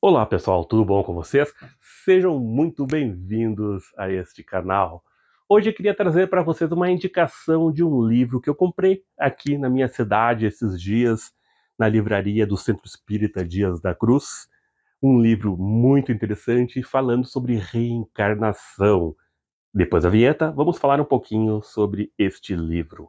Olá pessoal, tudo bom com vocês? Sejam muito bem-vindos a este canal. Hoje eu queria trazer para vocês uma indicação de um livro que eu comprei aqui na minha cidade esses dias, na livraria do Centro Espírita Dias da Cruz. Um livro muito interessante falando sobre reencarnação. Depois da vinheta, vamos falar um pouquinho sobre este livro.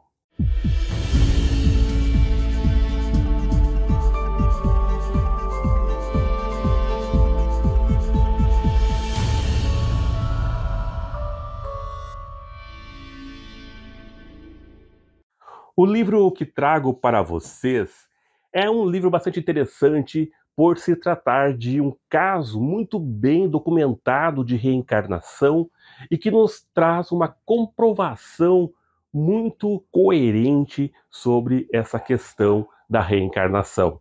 O livro que trago para vocês é um livro bastante interessante por se tratar de um caso muito bem documentado de reencarnação e que nos traz uma comprovação muito coerente sobre essa questão da reencarnação.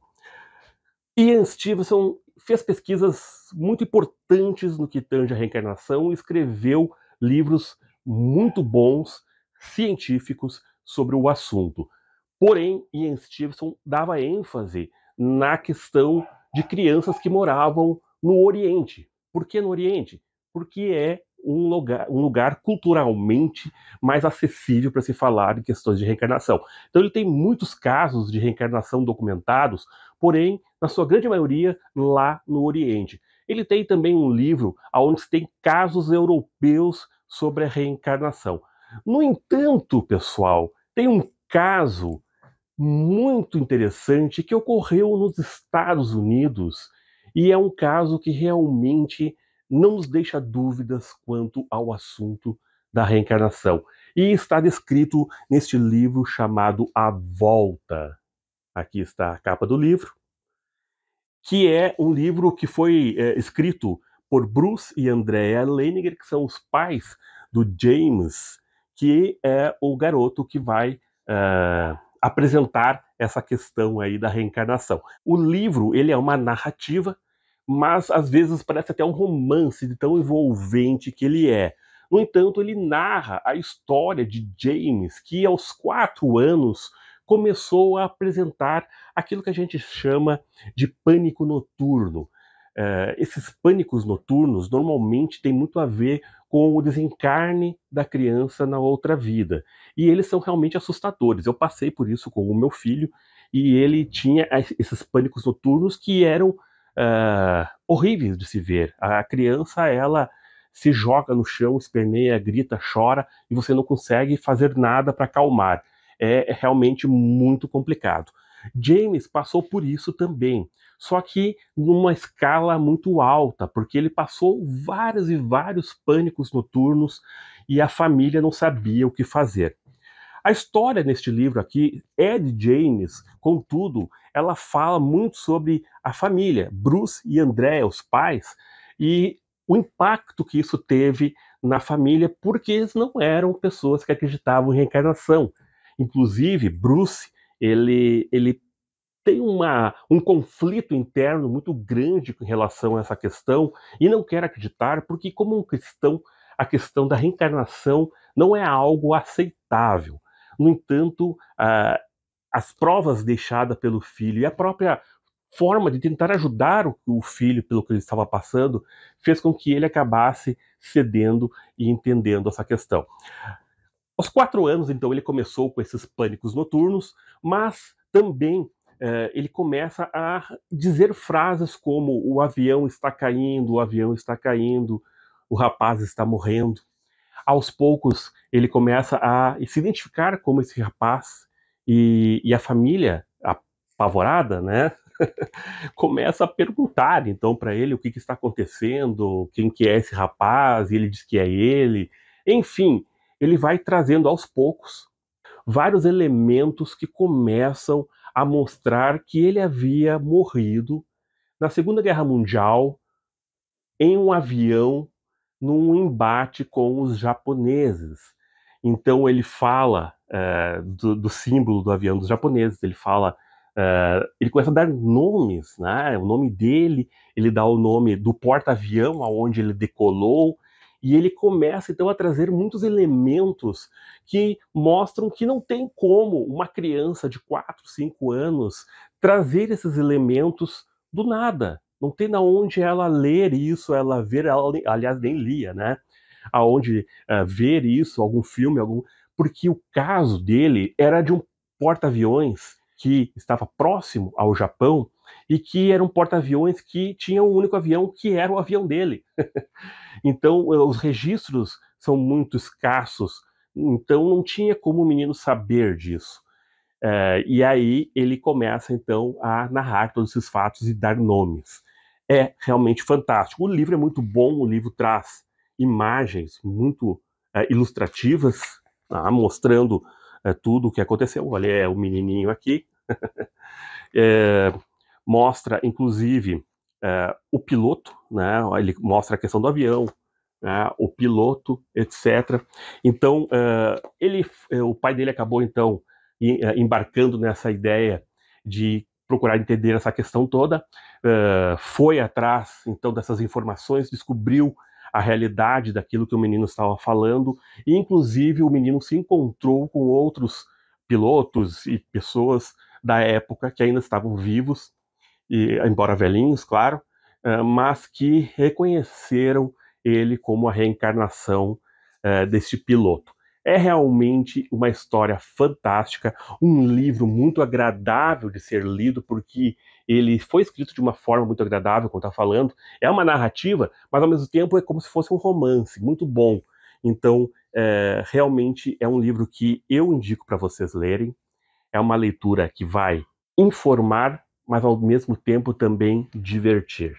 Ian Stevenson fez pesquisas muito importantes no que tange a reencarnação e escreveu livros muito bons, científicos, sobre o assunto. Porém, Ian Stevenson dava ênfase na questão de crianças que moravam no Oriente. Por que no Oriente? Porque é um lugar culturalmente mais acessível para se falar em questões de reencarnação. Então ele tem muitos casos de reencarnação documentados, porém, na sua grande maioria, lá no Oriente. Ele tem também um livro onde se tem casos europeus sobre a reencarnação. No entanto, pessoal, tem um caso muito interessante que ocorreu nos Estados Unidos e é um caso que realmente não nos deixa dúvidas quanto ao assunto da reencarnação. E está descrito neste livro chamado A Volta. Aqui está a capa do livro, que é um livro que foi escrito por Bruce e Andrea Leninger, que são os pais do James, que é o garoto que vai apresentar essa questão aí da reencarnação. O livro, ele é uma narrativa, mas às vezes parece até um romance de tão envolvente que ele é. No entanto, ele narra a história de James, que aos 4 anos começou a apresentar aquilo que a gente chama de pânico noturno. Esses pânicos noturnos normalmente têm muito a ver com o desencarne da criança na outra vida. E eles são realmente assustadores. Eu passei por isso com o meu filho e ele tinha esses pânicos noturnos que eram horríveis de se ver. A criança, ela se joga no chão, esperneia, grita, chora e você não consegue fazer nada para acalmar. É realmente muito complicado. James passou por isso também, só que numa escala muito alta, porque ele passou vários e vários pânicos noturnos e a família não sabia o que fazer. A história neste livro aqui é de James, contudo, ela fala muito sobre a família, Bruce e Andrea, os pais, e o impacto que isso teve na família, porque eles não eram pessoas que acreditavam em reencarnação. Inclusive, Bruce, ele tem um conflito interno muito grande em relação a essa questão e não quer acreditar, porque, como um cristão, a questão da reencarnação não é algo aceitável. No entanto, as provas deixadas pelo filho e a própria forma de tentar ajudar o filho pelo que ele estava passando fez com que ele acabasse cedendo e entendendo essa questão. Aos 4 anos, então, ele começou com esses pânicos noturnos, mas também ele começa a dizer frases como o avião está caindo, o avião está caindo, o rapaz está morrendo. Aos poucos, ele começa a se identificar como esse rapaz e a família, apavorada, né, começa a perguntar, então, para ele o que está acontecendo, quem que é esse rapaz, e ele diz que é ele. Enfim, ele vai trazendo aos poucos vários elementos que começam a mostrar que ele havia morrido na Segunda Guerra Mundial em um avião num embate com os japoneses. Então ele fala do símbolo do avião dos japoneses, ele fala, ele começa a dar nomes, né? O nome dele, ele dá o nome do porta-avião aonde ele decolou, e ele começa então a trazer muitos elementos que mostram que não tem como uma criança de 4, 5 anos trazer esses elementos do nada. Não tem na onde ela ler isso, ela ver, ela, aliás, nem lia, né? Aonde ver isso, algum filme, porque o caso dele era de um porta-aviões que estava próximo ao Japão e que era um porta-aviões que tinha um único avião, que era o avião dele. Então, os registros são muito escassos, então não tinha como o menino saber disso. E aí ele começa, então, a narrar todos esses fatos e dar nomes. É realmente fantástico. O livro é muito bom, o livro traz imagens muito ilustrativas, tá? Mostrando tudo o que aconteceu. Olha, é o menininho aqui. Mostra, inclusive, o piloto, né? Ele mostra a questão do avião, né? O piloto, etc. Então, o pai dele acabou, então, embarcando nessa ideia de procurar entender essa questão toda, foi atrás, então, dessas informações, descobriu a realidade daquilo que o menino estava falando, e, inclusive, o menino se encontrou com outros pilotos e pessoas da época que ainda estavam vivos, e, embora velhinhos, claro, mas que reconheceram ele como a reencarnação deste piloto. É realmente uma história fantástica, um livro muito agradável de ser lido, porque ele foi escrito de uma forma muito agradável, como está falando. É uma narrativa, mas ao mesmo tempo é como se fosse um romance, muito bom. Então, realmente é um livro que eu indico para vocês lerem. É uma leitura que vai informar, mas ao mesmo tempo também divertir.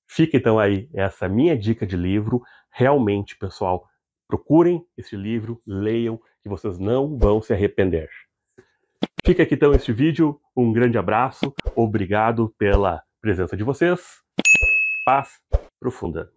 Fica então aí essa minha dica de livro. Realmente, pessoal, procurem esse livro, leiam, que vocês não vão se arrepender. Fica aqui então este vídeo, um grande abraço, obrigado pela presença de vocês, paz profunda.